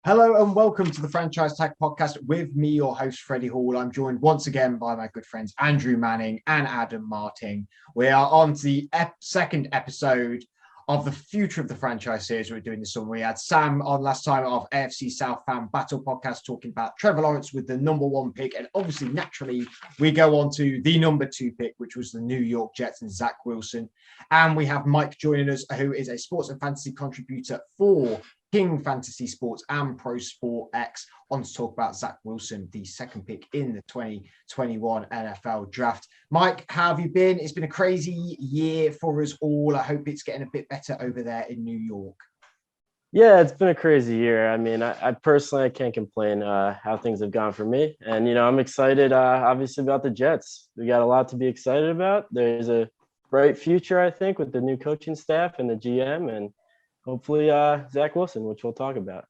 Hello and welcome to the Franchise Tag Podcast with me, your host, Freddie Hall. I'm joined once again by my good friends Andrew Manning and Adam Martin. We are on to the second episode of the Future of the Franchise series we're doing this summer. We had Sam on last time of AFC South Fan Battle Podcast talking about Trevor Lawrence with the number one pick. And obviously, naturally, we go on to the number two pick, which was the New York Jets and Zach Wilson. And we have Mike joining us, who is a sports and fantasy contributor for King Fantasy Sports and Pro Sport X, on to talk about Zach Wilson, the second pick in the 2021 NFL draft. Mike, how have you been? It's been a crazy year for us all. I hope it's getting a bit better over there in New York. Yeah, it's been a crazy year. I mean, I personally can't complain how things have gone for me. And, I'm excited, obviously, about the Jets. We got a lot to be excited about. There's a bright future, I think, with the new coaching staff and the GM, and hopefully Zach Wilson, which we'll talk about.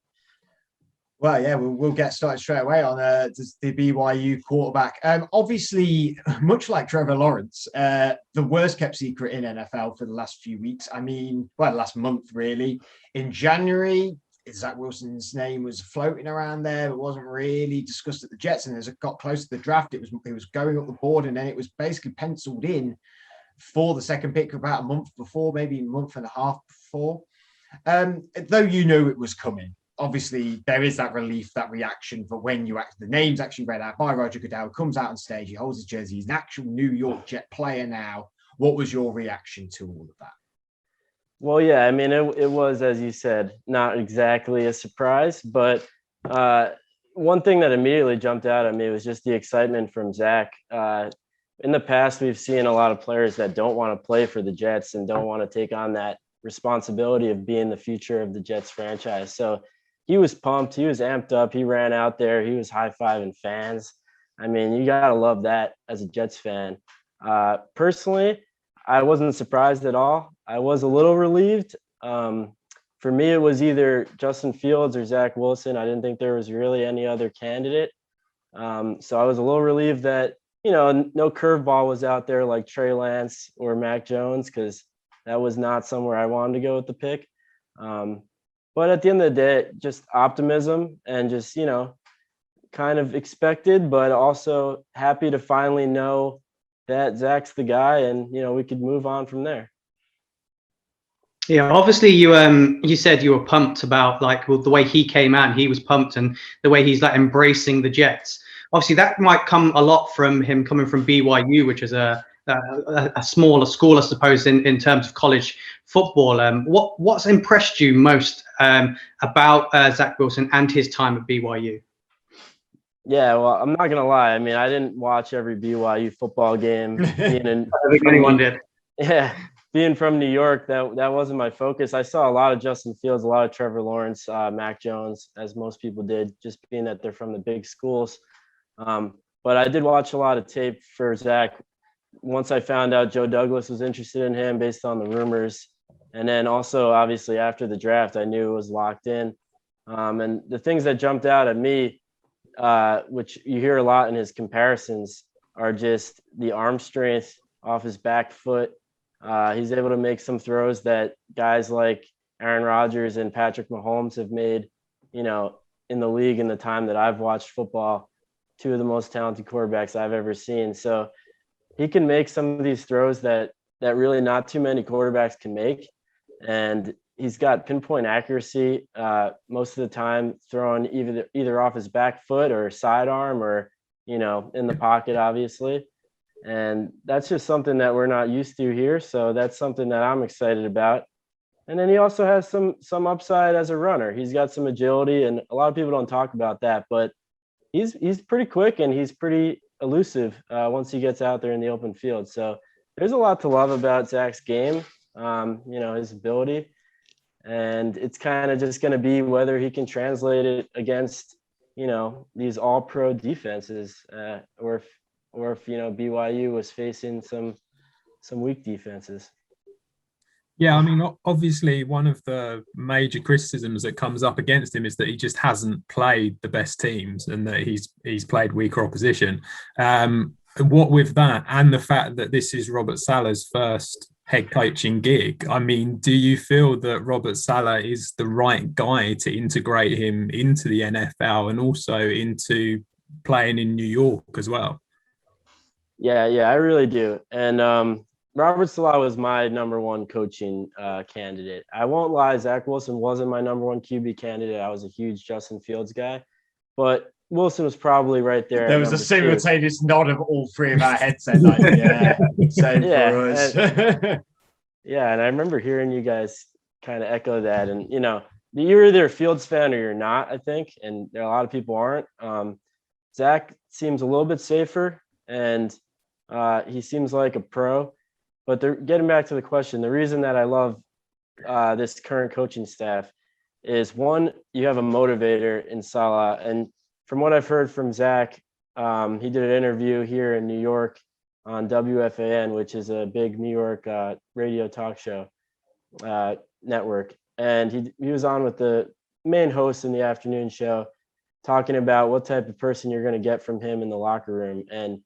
Well, yeah, we'll get started straight away on the BYU quarterback. Obviously, much like Trevor Lawrence, the worst kept secret in NFL for the last few weeks. I mean, last month, really. In January, Zach Wilson's name was floating around there, but wasn't really discussed at the Jets. And as it got close to the draft, it was going up the board, and then it was basically penciled in for the second pick about a month before, maybe a month and a half before. Though you knew it was coming, obviously there is that relief, that reaction for when the name's actually read out by Roger Goodell, comes out on stage, he holds his jersey, he's an actual New York Jet player now. What was your reaction to all of that? Well, yeah, I mean, it was, as you said, not exactly a surprise, but one thing that immediately jumped out at me was just the excitement from Zach. In the past, we've seen a lot of players that don't want to play for the Jets and don't want to take on that responsibility of being the future of the Jets franchise. So he was pumped, he was amped up, he ran out there, he was high-fiving fans. I mean, you gotta love that as a Jets fan. Personally, I wasn't surprised at all. I was a little relieved. For me, it was either Justin Fields or Zach Wilson. I didn't think there was really any other candidate. So I was a little relieved that, no curveball was out there like Trey Lance or Mac Jones, because that was not somewhere I wanted to go with the pick. But at the end of the day, just optimism and just, kind of expected, but also happy to finally know that Zach's the guy and, we could move on from there. Yeah, obviously you said you were pumped about the way he came out, and he was pumped, and the way he's embracing the Jets. Obviously that might come a lot from him coming from BYU, which is a smaller school, I suppose, in terms of college football. What's impressed you most about Zach Wilson and his time at BYU? Yeah, well, I'm not gonna lie. I mean, I didn't watch every BYU football game. I don't think anyone did. Yeah, being from New York, that wasn't my focus. I saw a lot of Justin Fields, a lot of Trevor Lawrence, Mac Jones, as most people did, just being that they're from the big schools. But I did watch a lot of tape for Zach. Once I found out Joe Douglas was interested in him based on the rumors. And then also, obviously, after the draft, I knew it was locked in. And the things that jumped out at me, which you hear a lot in his comparisons, are just the arm strength off his back foot. He's able to make some throws that guys like Aaron Rodgers and Patrick Mahomes have made, in the league in the time that I've watched football, two of the most talented quarterbacks I've ever seen. So he can make some of these throws that really not too many quarterbacks can make. And he's got pinpoint accuracy most of the time, throwing either off his back foot or sidearm or, in the pocket, obviously. And that's just something that we're not used to here. So that's something that I'm excited about. And then he also has some upside as a runner. He's got some agility, and a lot of people don't talk about that, but he's pretty quick and he's pretty elusive once he gets out there in the open field. So there's a lot to love about Zach's game, his ability. And it's kind of just going to be whether he can translate it against, these all-pro defenses, or if BYU was facing some weak defenses. Yeah, I mean, obviously, one of the major criticisms that comes up against him is that he just hasn't played the best teams and that he's played weaker opposition. What with that and the fact that this is Robert Saleh's first head coaching gig. I mean, do you feel that Robert Saleh is the right guy to integrate him into the NFL and also into playing in New York as well? Yeah, I really do. And Robert Saleh was my number one coaching candidate. I won't lie, Zach Wilson wasn't my number one QB candidate. I was a huge Justin Fields guy, but Wilson was probably right there. There was a simultaneous nod of all three of our heads saying, like, yeah, same for us. Yeah, and I remember hearing you guys kind of echo that. And, you know, you're either a Fields fan or you're not, I think. And there are a lot of people aren't. Zach seems a little bit safer, and he seems like a pro. But getting back to the question, the reason that I love this current coaching staff is, one, you have a motivator in Saleh. And from what I've heard from Zach, he did an interview here in New York on WFAN, which is a big New York radio talk show network. And he was on with the main host in the afternoon show, talking about what type of person you're going to get from him in the locker room. And,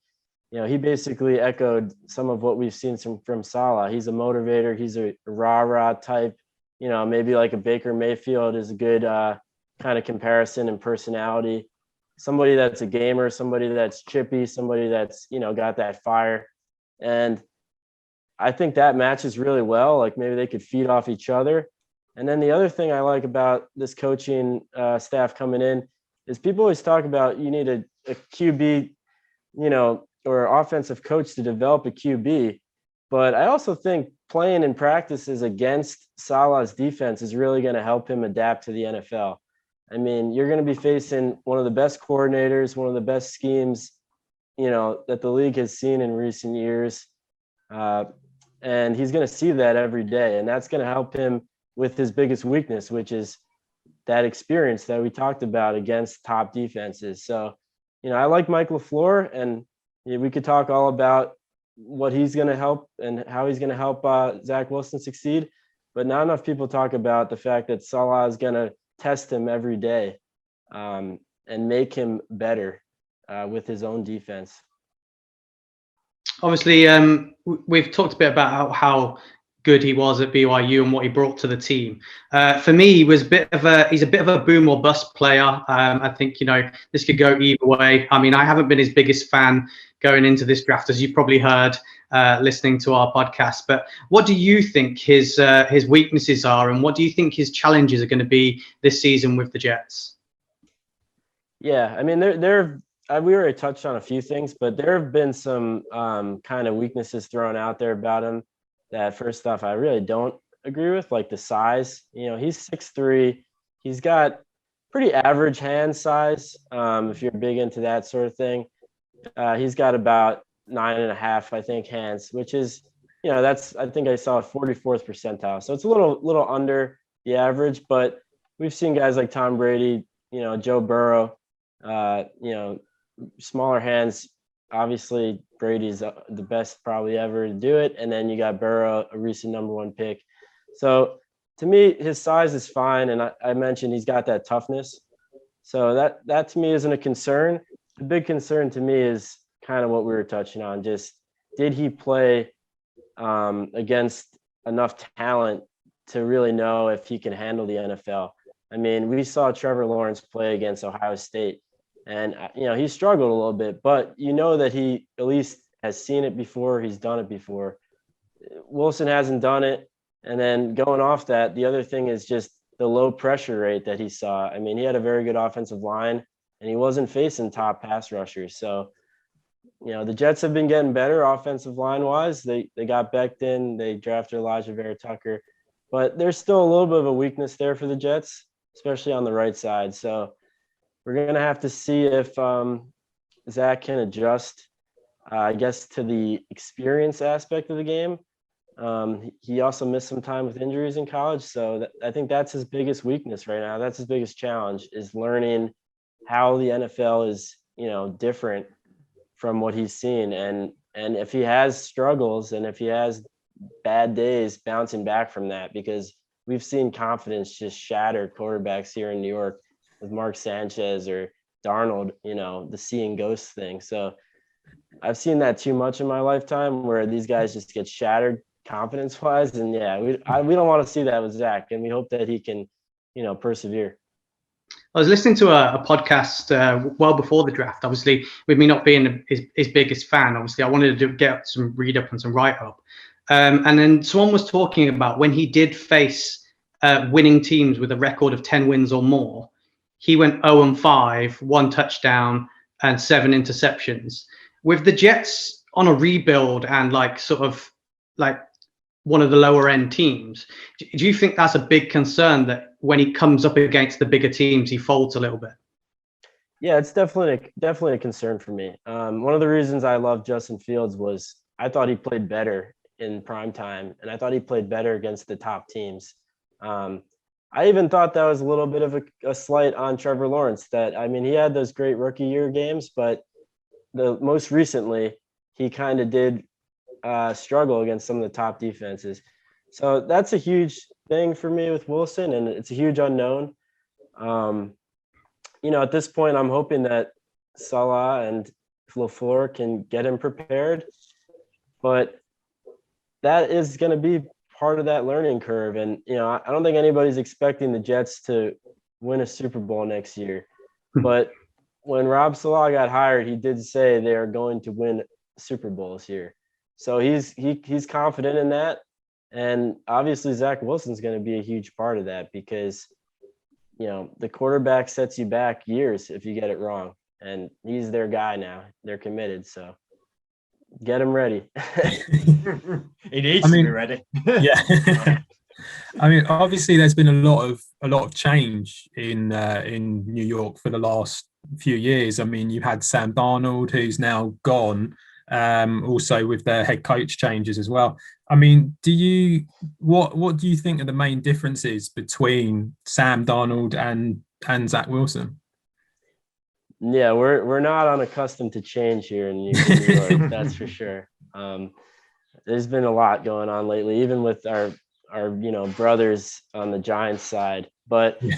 you know, he basically echoed some of what we've seen from Saleh. He's a motivator. He's a rah-rah type, you know, maybe like a Baker Mayfield is a good kind of comparison in personality. Somebody that's a gamer, somebody that's chippy, somebody that's, you know, got that fire. And I think that matches really well. Like, maybe they could feed off each other. And then the other thing I like about this coaching staff coming in is people always talk about you need a QB, you know, or offensive coach to develop a QB. But I also think playing in practices against Saleh's defense is really going to help him adapt to the NFL. I mean, you're going to be facing one of the best coordinators, one of the best schemes, you know, that the league has seen in recent years. And he's going to see that every day. And that's going to help him with his biggest weakness, which is that experience that we talked about against top defenses. So, you know, I like Mike LaFleur, and we could talk all about what he's going to help and how he's going to help Zach Wilson succeed. But not enough people talk about the fact that Saleh is going to test him every day and make him better with his own defense. Obviously, we've talked a bit about how good he was at BYU and what he brought to the team. For me, he's a bit of a boom or bust player. I think, you know, this could go either way. I mean, I haven't been his biggest fan going into this draft, as you've probably heard listening to our podcast. But what do you think his weaknesses are, and what do you think his challenges are going to be this season with the Jets? Yeah, I mean, we already touched on a few things, but there have been some kind of weaknesses thrown out there about him that, first off, I really don't agree with, like the size. You know, he's 6'3". He's got pretty average hand size, if you're big into that sort of thing. He's got about 9.5, I think, hands, which is, you know, I think I saw 44th percentile. So it's a little under the average, but we've seen guys like Tom Brady, you know, Joe Burrow, you know, smaller hands. Obviously, Brady's the best probably ever to do it. And then you got Burrow, a recent number one pick. So to me, his size is fine. And I mentioned he's got that toughness. So that to me isn't a concern. The big concern to me is kind of what we were touching on. Just, did he play against enough talent to really know if he can handle the NFL? I mean, we saw Trevor Lawrence play against Ohio State. And, you know, he struggled a little bit, but you know that he at least has seen it before. He's done it before. Wilson hasn't done it. And then going off that, the other thing is just the low pressure rate that he saw. I mean, he had a very good offensive line, and he wasn't facing top pass rushers. So, you know, the Jets have been getting better offensive line wise. They got Becton, they drafted Elijah Vera Tucker, but there's still a little bit of a weakness there for the Jets, especially on the right side. So we're going to have to see if Zach can adjust, I guess, to the experience aspect of the game. He also missed some time with injuries in college. So I think that's his biggest weakness right now. That's his biggest challenge, is learning how the NFL is, you know, different from what he's seen. And if he has struggles and if he has bad days, bouncing back from that, because we've seen confidence just shatter quarterbacks here in New York with Mark Sanchez or Darnold, you know, the seeing ghosts thing. So I've seen that too much in my lifetime, where these guys just get shattered confidence wise. And yeah, we don't want to see that with Zach, and we hope that he can, persevere. I was listening to a podcast well before the draft. Obviously, with me not being his biggest fan, obviously I wanted to get some read up and some write up. And then someone was talking about when he did face winning teams with a record of 10 wins or more, he went 0-5, 1 touchdown and 7 interceptions. With the Jets on a rebuild and sort of one of the lower end teams, do you think that's a big concern that when he comes up against the bigger teams, he folds a little bit? Yeah, it's definitely a concern for me. One of the reasons I love Justin Fields was I thought he played better in prime time, and I thought he played better against the top teams. I even thought that was a little bit of a slight on Trevor Lawrence. He had those great rookie year games, but the most recently he kind of did struggle against some of the top defenses. So that's a huge thing for me with Wilson, and it's a huge unknown. At this point, I'm hoping that Saleh and LaFleur can get him prepared, but that is going to be part of that learning curve. And, I don't think anybody's expecting the Jets to win a Super Bowl next year, but when Rob Saleh got hired, he did say they are going to win Super Bowls here. So he's confident in that. And obviously Zach Wilson's going to be a huge part of that because, the quarterback sets you back years if you get it wrong. And he's their guy now. They're committed. So get him ready. He needs to be ready. Yeah. Obviously there's been a lot of change in New York for the last few years. You had Sam Darnold, who's now gone, also with their head coach changes as well. What do you think are the main differences between Sam Darnold and Zach Wilson? Yeah, we're not unaccustomed to change here in New York, that's for sure. There's been a lot going on lately, even with our brothers on the Giants side. But yeah.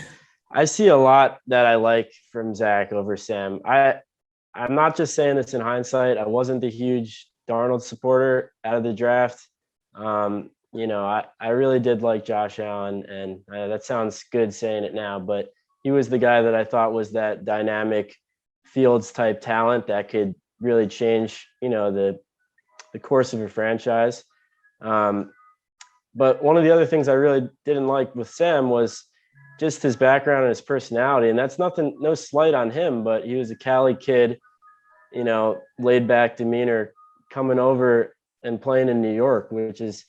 I see a lot that I like from Zach over Sam. I'm not just saying this in hindsight. I wasn't the huge Darnold supporter out of the draft. I really did like Josh Allen, and that sounds good saying it now, but he was the guy that I thought was that dynamic Fields type talent that could really change, the course of a franchise. But one of the other things I really didn't like with Sam was just his background and his personality. And that's no slight on him, but he was a Cali kid, laid back demeanor coming over and playing in New York, which is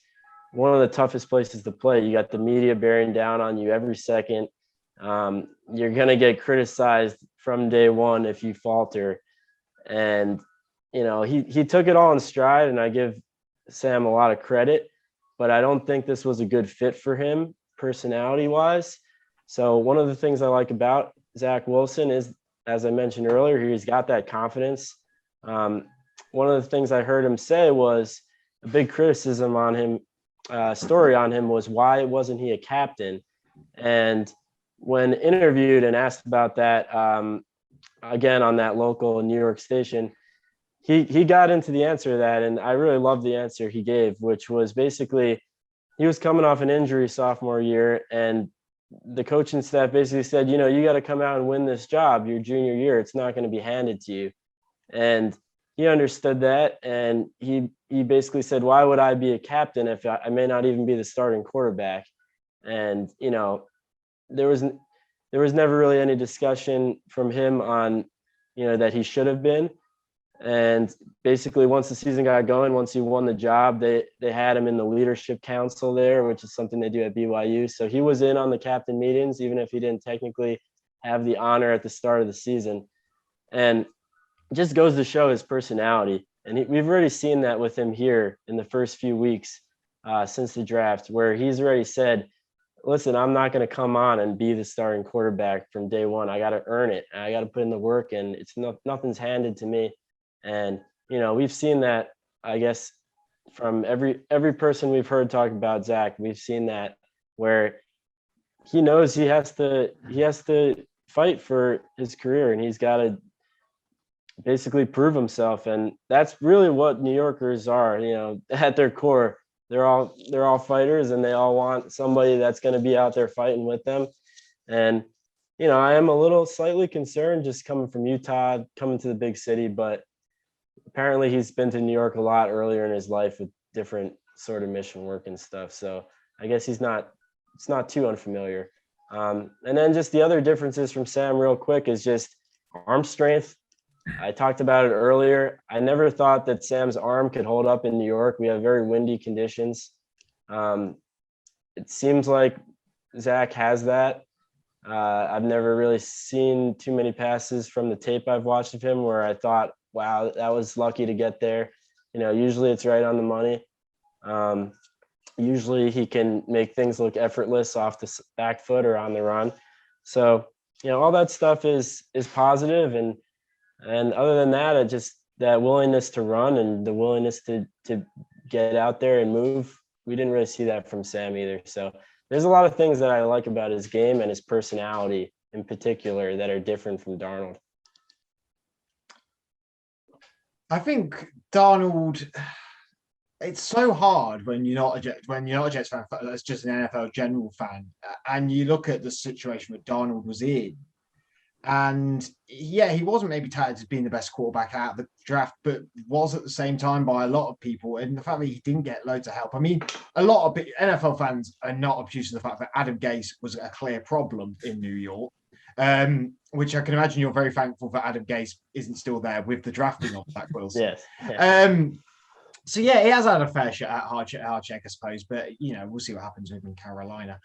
one of the toughest places to play. You got the media bearing down on you every second. You're going to get criticized from day one if you falter. And, he took it all in stride, and I give Sam a lot of credit, but I don't think this was a good fit for him personality wise. So one of the things I like about Zach Wilson is, as I mentioned earlier, he's got that confidence. One of the things I heard him say was a big criticism on him, story on him was why wasn't he a captain? And when interviewed and asked about that, again, on that local New York station, he got into the answer to that. And I really loved the answer he gave, which was basically he was coming off an injury sophomore year, and the coaching staff basically said, you got to come out and win this job your junior year. It's not going to be handed to you. And he understood that. And he basically said, why would I be a captain if I may not even be the starting quarterback? And, there was never really any discussion from him on, that he should have been. And basically once the season got going, once he won the job, they had him in the leadership council there, which is something they do at BYU. So he was in on the captain meetings, even if he didn't technically have the honor at the start of the season. And it just goes to show his personality. And we've already seen that with him here in the first few weeks since the draft, where he's already said, listen, I'm not going to come on and be the starting quarterback from day one. I got to earn it. I got to put in the work, and nothing's handed to me. And, we've seen that, I guess, from every person we've heard talk about Zach. We've seen that where he knows he has to fight for his career, and he's got to basically prove himself. And that's really what New Yorkers are, at their core. they're all fighters, and they all want somebody that's going to be out there fighting with them. And I am a little slightly concerned just coming from Utah, coming to the big city, but apparently he's been to New York a lot earlier in his life with different sort of mission work and stuff. So I guess it's not too unfamiliar. And then just the other differences from Sam real quick is just arm strength. I talked about it earlier. I never thought that Sam's arm could hold up in New York. We have very windy conditions. It seems like Zach has that. I've never really seen too many passes from the tape I've watched of him where I thought, wow, that was lucky to get there. Usually it's right on the money. Usually he can make things look effortless off the back foot or on the run. So, all that stuff is positive. And other than that, just that willingness to run and the willingness to get out there and move, we didn't really see that from Sam either. So there's a lot of things that I like about his game and his personality in particular that are different from Darnold. I think Darnold, it's so hard when you're not a Jets fan, that's just an NFL general fan, and you look at the situation that Darnold was in. And yeah, he wasn't maybe touted as being the best quarterback out of the draft, but was at the same time by a lot of people. And the fact that he didn't get loads of help. I mean, a lot of NFL fans are not obtuse to the fact that Adam Gase was a clear problem in New York, which I can imagine you're very thankful that Adam Gase isn't still there with the drafting of Zach Wilson. Yes. So yeah, he has had a fair shot at hard check, I suppose, but we'll see what happens with him in Carolina.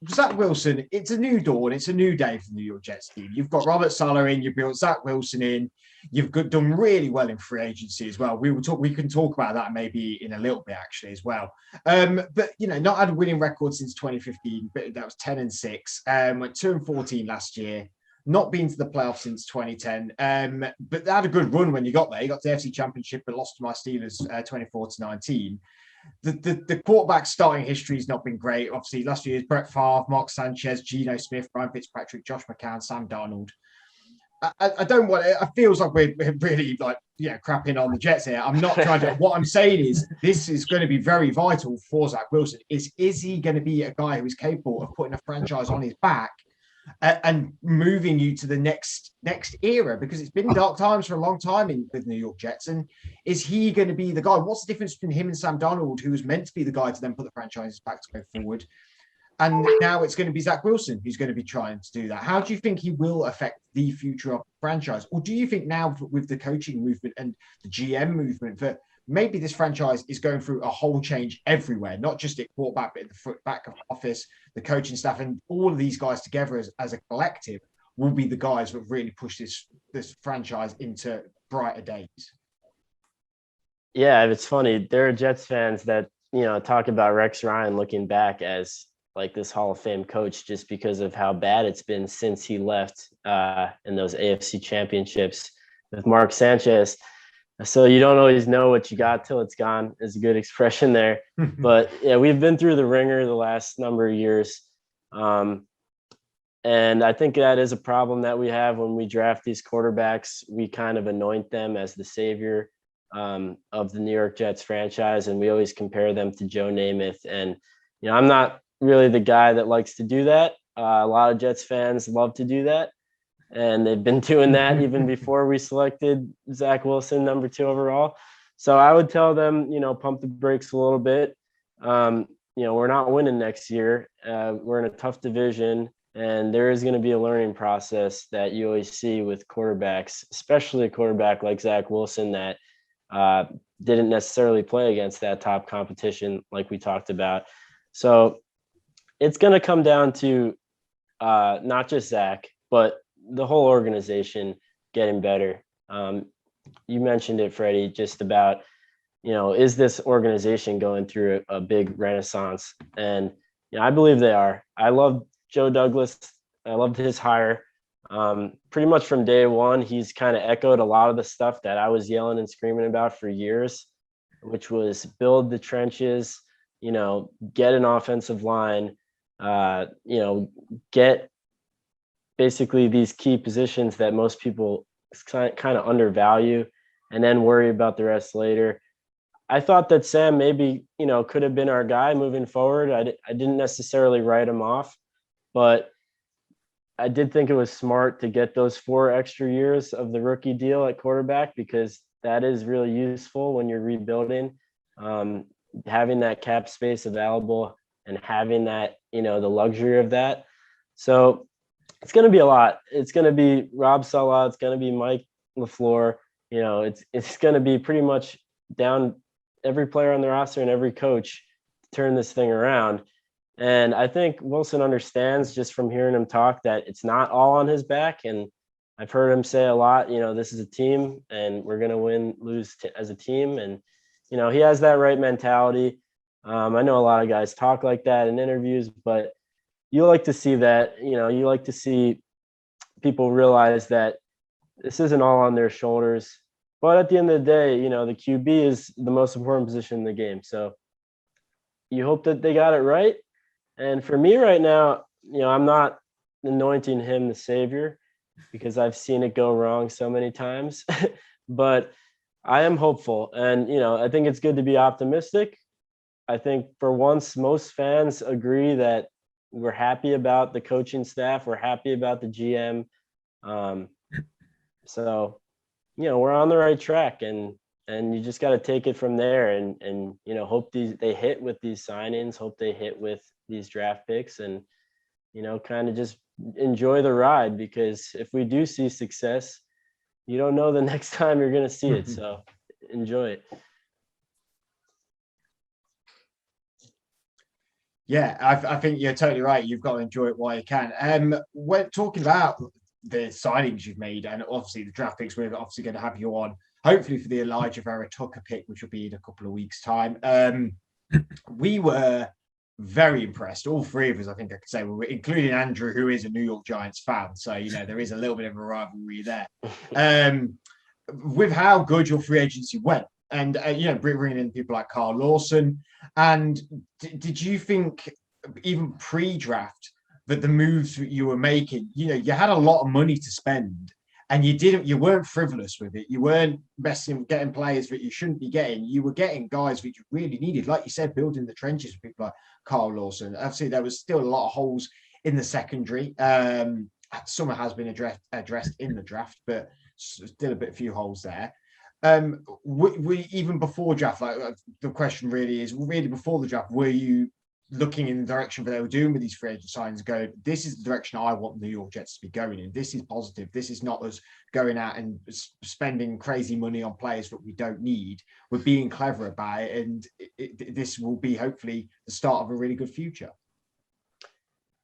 Zach Wilson, it's a new dawn, it's a new day for the New York Jets team. You've got Robert Saleh in, you've built Zach Wilson in, you've done really well in free agency as well. We can talk about that maybe in a little bit actually as well. But not had a winning record since 2015, but that was 10-6. Went 2-14 last year. Not been to the playoffs since 2010, but they had a good run when you got there. You got to the FC Championship, but lost to my Steelers 24-19. The quarterback starting history has not been great. Obviously, last year's Brett Favre, Mark Sanchez, Geno Smith, Ryan Fitzpatrick, Josh McCown, Sam Darnold. I don't want it. It feels like we're really crapping on the Jets here. I'm not trying to. What I'm saying is this is going to be very vital for Zach Wilson. Is he going to be a guy who is capable of putting a franchise on his back and moving you to the next era, because it's been dark times for a long time with New York Jets. And is he going to be the guy? What's the difference between him and Sam Darnold, who was meant to be the guy to then put the franchises back to go forward? And now it's going to be Zach Wilson who's going to be trying to do that. How do you think he will affect the future of the franchise? Or do you think now with the coaching movement and the GM movement that maybe this franchise is going through a whole change everywhere, not just at quarterback, but at the back of office, the coaching staff, and all of these guys together as a collective will be the guys that really push this franchise into brighter days? Yeah, it's funny. There are Jets fans that, talk about Rex Ryan looking back as like this Hall of Fame coach just because of how bad it's been since he left in those AFC championships with Mark Sanchez. So you don't always know what you got till it's gone is a good expression there. But yeah, we've been through the ringer the last number of years. And I think that is a problem that we have when we draft these quarterbacks. We kind of anoint them as the savior of the New York Jets franchise. And we always compare them to Joe Namath. And, I'm not really the guy that likes to do that. A lot of Jets fans love to do that. And they've been doing that even before we selected Zach Wilson, number 2 overall. So I would tell them, pump the brakes a little bit. We're not winning next year. We're in a tough division, and there is going to be a learning process that you always see with quarterbacks, especially a quarterback like Zach Wilson that didn't necessarily play against that top competition like we talked about. So it's going to come down to not just Zach, but the whole organization getting better. You mentioned it, Freddie, just about, is this organization going through a big renaissance? And I believe they are. I love Joe Douglas. I loved his hire. Pretty much from day one, he's kind of echoed a lot of the stuff that I was yelling and screaming about for years, which was build the trenches, get an offensive line, get basically these key positions that most people kind of undervalue and then worry about the rest later. I thought that Sam maybe, could have been our guy moving forward. I didn't necessarily write him off, but I did think it was smart to get those 4 extra years of the rookie deal at quarterback, because that is really useful when you're rebuilding. Having that cap space available and having that, the luxury of that. So it's going to be a lot. It's going to be Rob Saleh. It's going to be Mike LaFleur. It's going to be pretty much down every player on the roster and every coach to turn this thing around. And I think Wilson understands, just from hearing him talk, that it's not all on his back. And I've heard him say a lot, this is a team and we're going to lose as a team. And, he has that right mentality. I know a lot of guys talk like that in interviews, but you like to see that, you like to see people realize that this isn't all on their shoulders. But at the end of the day, the QB is the most important position in the game. So you hope that they got it right. And for me right now, I'm not anointing him the savior, because I've seen it go wrong so many times. But I am hopeful. And, I think it's good to be optimistic. I think for once, most fans agree that we're happy about the coaching staff. We're happy about the GM. So, we're on the right track, and you just got to take it from there and hope they hit with these signings, hope they hit with these draft picks, and, kind of just enjoy the ride, because if we do see success, you don't know the next time you're going to see it. So enjoy it. Yeah, I think you're totally right. You've got to enjoy it while you can. We're talking about the signings you've made, and obviously the draft picks. We're obviously going to have you on, hopefully, for the Elijah Vera Tucker pick, which will be in a couple of weeks' time. We were very impressed, all 3 of us, I think I could say, including Andrew, who is a New York Giants fan. So, there is a little bit of a rivalry there. With how good your free agency went. And, bringing in people like Carl Lawson. And did you think, even pre-draft, that the moves that you were making, you had a lot of money to spend, and you weren't frivolous with it. You weren't getting players that you shouldn't be getting. You were getting guys that you really needed. Like you said, building the trenches with people like Carl Lawson. Obviously, there was still a lot of holes in the secondary. Some has been addressed in the draft, but still a few holes there. We even before draft, the question really is, before the draft, were you looking in the direction that they were doing with these free agent signings, going, this is the direction I want the New York Jets to be going in. This is positive. This is not us going out and spending crazy money on players that we don't need. We're being clever about it, and this will be hopefully the start of a really good future.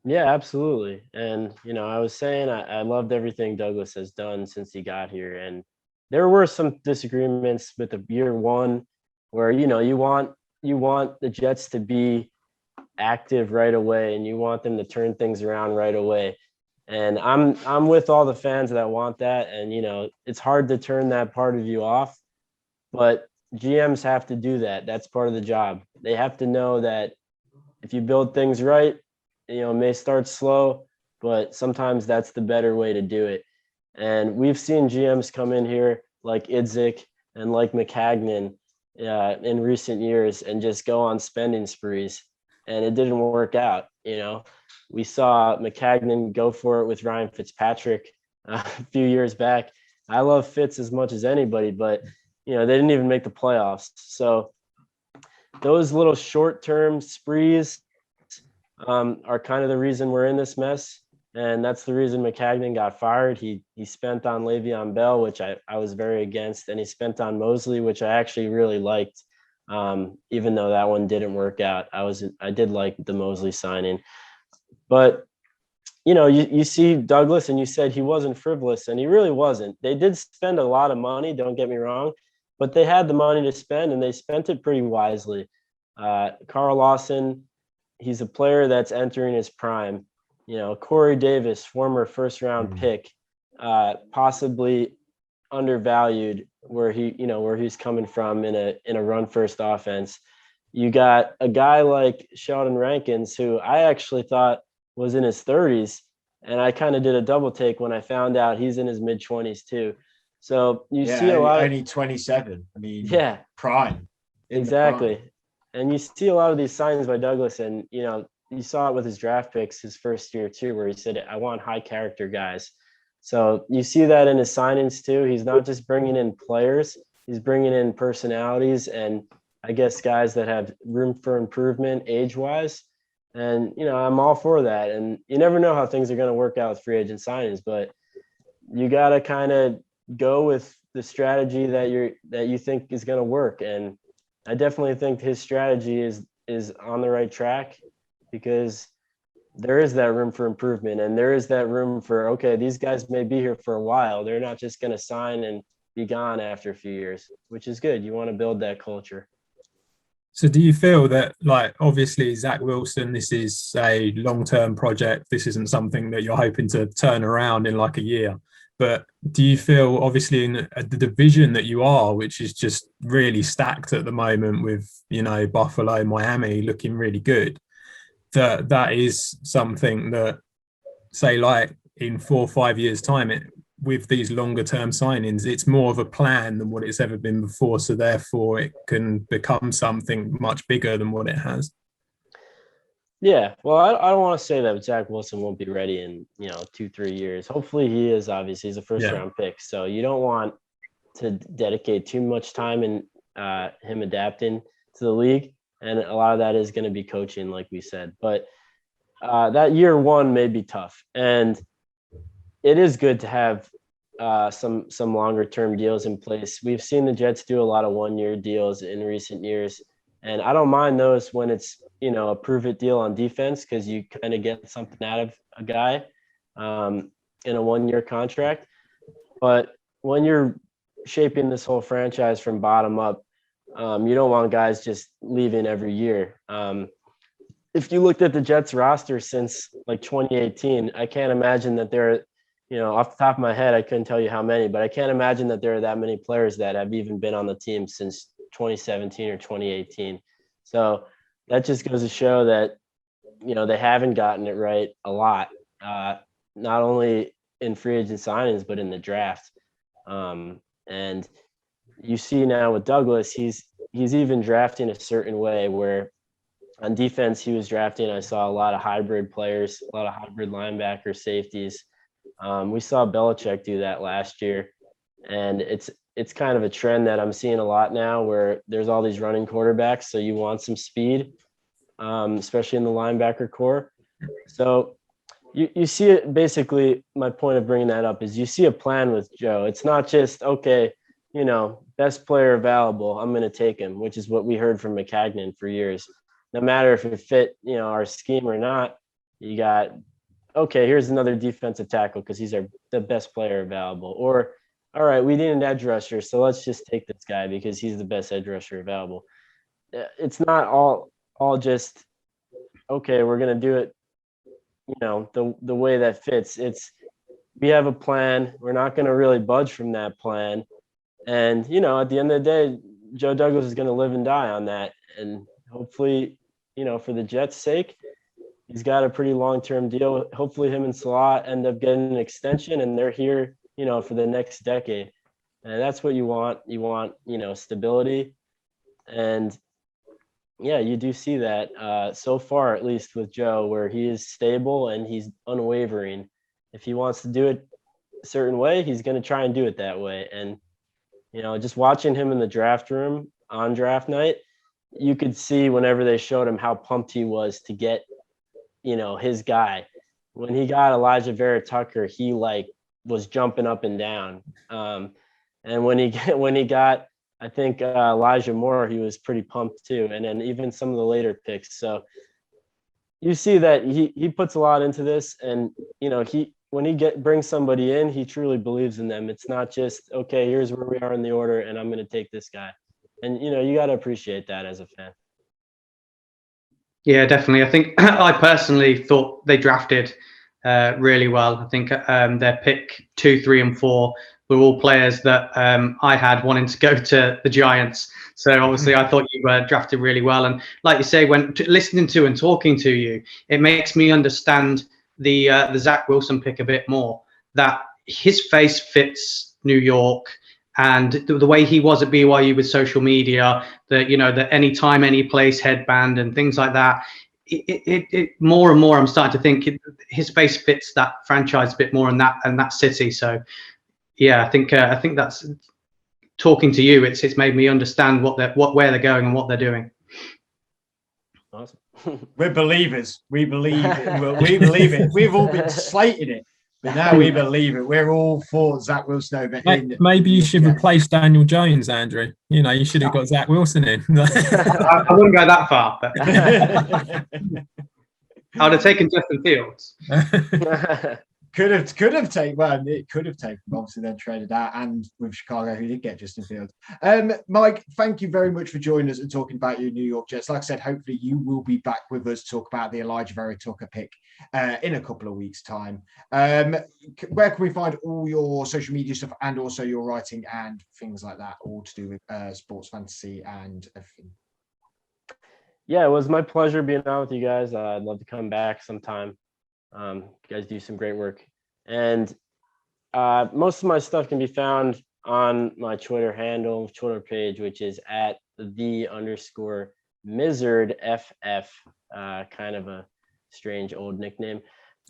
Yeah, absolutely. And, I was saying I loved everything Douglas has done since he got here. And there were some disagreements with the year 1 where, you want the Jets to be active right away, and you want them to turn things around right away. And I'm with all the fans that want that. And, it's hard to turn that part of you off, but GMs have to do that. That's part of the job. They have to know that if you build things right, it may start slow, but sometimes that's the better way to do it. And we've seen GMs come in here like Idzik and like McCagnon in recent years and just go on spending sprees, and it didn't work out. We saw McCagnon go for it with Ryan Fitzpatrick a few years back. I love Fitz as much as anybody, but they didn't even make the playoffs. So those little short-term sprees are kind of the reason we're in this mess. And that's the reason McCagnon got fired. He spent on Le'Veon Bell, which I was very against, and he spent on Mosley, which I actually really liked, even though that one didn't work out. I did like the Mosley signing. But, you see Douglas, and you said he wasn't frivolous, and he really wasn't. They did spend a lot of money, don't get me wrong, but they had the money to spend, and they spent it pretty wisely. Carl Lawson, he's a player that's entering his prime. Corey Davis, former first-round pick, possibly undervalued where he's coming from in a run-first offense. You got a guy like Sheldon Rankins, who I actually thought was in his 30s, and I kind of did a double take when I found out he's in his mid-20s too. So you see a lot. Only 27. I mean, yeah, prime. Exactly. And you see a lot of these signs by Douglas, and you saw it with his draft picks his first year too, where he said, I want high character guys. So you see that in his signings too. He's not just bringing in players, he's bringing in personalities and I guess guys that have room for improvement age wise. And I'm all for that. And you never know how things are going to work out with free agent signings, but you got to kind of go with the strategy that you think is going to work. And I definitely think his strategy is on the right track, because there is that room for improvement, and there is that room for, okay, these guys may be here for a while. They're not just going to sign and be gone after a few years, which is good. You want to build that culture. So do you feel that, like, obviously Zach Wilson, this is a long-term project. This isn't something that you're hoping to turn around in like a year. But do you feel, obviously, in the division that you are, which is just really stacked at the moment with, Buffalo, Miami looking really good, that is something that, say, like in 4 or 5 years' time, with these longer term signings, it's more of a plan than what it's ever been before. So therefore it can become something much bigger than what it has. Yeah. Well, I don't want to say that Zach Wilson won't be ready in, 2-3 years. Hopefully he is. Obviously he's a first round pick. So you don't want to dedicate too much time in him adapting to the league. And a lot of that is going to be coaching, like we said, but that year one may be tough. And it is good to have some longer term deals in place. We've seen the Jets do a lot of 1-year deals in recent years, and I don't mind those when it's a prove it deal on defense, because you kind of get something out of a guy in a 1-year contract. But when you're shaping this whole franchise from bottom up, you don't want guys just leaving every year. If you looked at the Jets roster since like 2018, I can't imagine that they're off the top of my head, I couldn't tell you how many, but I can't imagine that there are that many players that have even been on the team since 2017 or 2018. So that just goes to show that, they haven't gotten it right a lot, not only in free agent signings, but in the draft. And you see now with Douglas, he's even drafting a certain way where on defense he was drafting, I saw a lot of hybrid players, a lot of hybrid linebacker safeties. We saw Belichick do that last year, and it's kind of a trend that I'm seeing a lot now, where there's all these running quarterbacks, so you want some speed, especially in the linebacker core. So you see it. Basically, my point of bringing that up is you see a plan with Joe. It's not just, okay, best player available, I'm going to take him, which is what we heard from McCagnon for years. No matter if it fit, our scheme or not, you got, okay, here's another defensive tackle because he's the best player available. Or, all right, we need an edge rusher, so let's just take this guy because he's the best edge rusher available. It's not all just, okay, we're going to do it, the way that fits. It's, we have a plan. We're not going to really budge from that plan. And, at the end of the day, Joe Douglas is going to live and die on that. And hopefully, for the Jets' sake, he's got a pretty long-term deal. Hopefully him and Saleh end up getting an extension and they're here, for the next decade. And that's what you want. You want, stability. And yeah, you do see that so far, at least with Joe, where he is stable and he's unwavering. If he wants to do it a certain way, he's going to try and do it that way. And, just watching him in the draft room on draft night, you could see whenever they showed him how pumped he was to get, his guy. When he got Elijah Vera Tucker, he was jumping up and down. And when he got, I think Elijah Moore, he was pretty pumped too. And then even some of the later picks. So you see that he puts a lot into this, and when he brings somebody in, he truly believes in them. It's not just, okay, here's where we are in the order and I'm going to take this guy. And, you got to appreciate that as a fan. Yeah, definitely. I think I personally thought they drafted really well. I think their pick 2, 3, and 4 were all players that I had wanting to go to the Giants. So obviously I thought you were drafted really well. And like you say, when listening to and talking to you, it makes me understand the Zach Wilson pick a bit more, that his face fits New York. And the way he was at BYU with social media, the anytime, any place headband and things like that, it more and more I'm starting to think his face fits that franchise a bit more in that city. So yeah, I think that's, talking to you, it's made me understand where they're going and what they're doing. Awesome. We're believers. We believe it. We believe it. We've all been slating it, but now we believe it. We're all for Zach Wilson over in. Maybe you should replace Daniel Jones, Andrew. You should have got Zach Wilson in. I wouldn't go that far, but I would have taken Justin Fields. Could have taken. Well, it could have taken. Obviously, then traded out, and with Chicago, who did get Justin Fields. Mike, thank you very much for joining us and talking about your New York Jets. Like I said, hopefully you will be back with us to talk about the Elijah Vera Tucker pick in a couple of weeks' time. Where can we find all your social media stuff and also your writing and things like that, all to do with sports fantasy and everything? Yeah, it was my pleasure being on with you guys. I'd love to come back sometime. You guys do some great work, and most of my stuff can be found on my Twitter page, which is at @the_Mizzard_FF. Kind of a strange old nickname,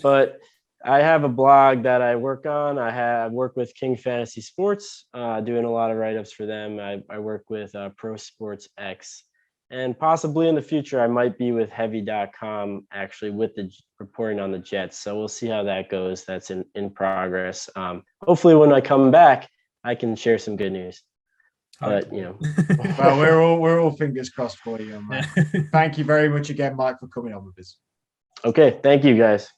but I have a blog that I work on. I work with King Fantasy Sports, doing a lot of write-ups for them. I work with Pro Sports X. And possibly in the future, I might be with Heavy.com, actually, with the reporting on the Jets. So we'll see how that goes. That's in progress. Hopefully, when I come back, I can share some good news. But well, we're all fingers crossed for you, man. Thank you very much again, Mike, for coming on with us. Okay, thank you, guys.